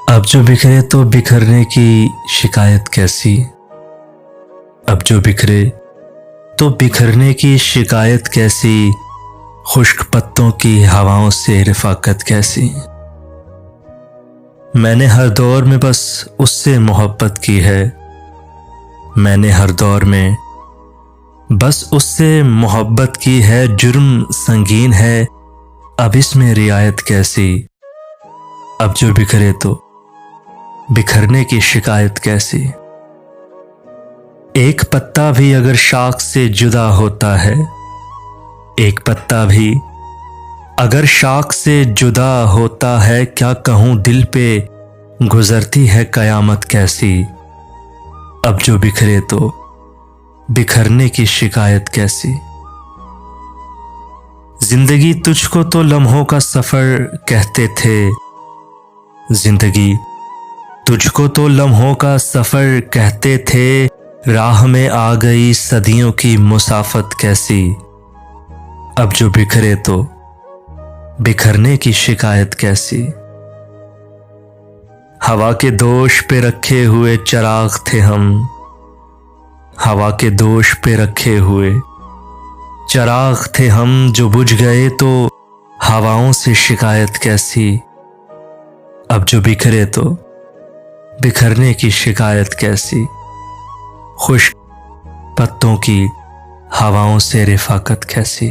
अब जो बिखरे तो बिखरने की शिकायत कैसी। अब जो बिखरे तो बिखरने की शिकायत कैसी। खुश्क पत्तों की हवाओं से रिफाकत कैसी। मैंने हर दौर में बस उससे मोहब्बत की है। मैंने हर दौर में बस उससे मोहब्बत की है। जुर्म संगीन है, अब इसमें रियायत कैसी। अब जो बिखरे तो बिखरने की शिकायत कैसी। एक पत्ता भी अगर शाख से जुदा होता है, एक पत्ता भी अगर शाख से जुदा होता है, क्या कहूं दिल पे गुजरती है कयामत कैसी। अब जो बिखरे तो बिखरने की शिकायत कैसी। जिंदगी तुझको तो लम्हों का सफर कहते थे। जिंदगी तुझको तो लम्हों का सफर कहते थे। राह में आ गई सदियों की मुसाफत कैसी। अब जो बिखरे तो बिखरने की शिकायत कैसी। हवा के दोष पे रखे हुए चिराग थे हम। हवा के दोष पे रखे हुए चिराग थे हम, जो बुझ गए तो हवाओं से शिकायत कैसी। अब जो बिखरे तो बिखरने की शिकायत कैसी। खुश्क पत्तों की हवाओं से रिफाकत कैसी।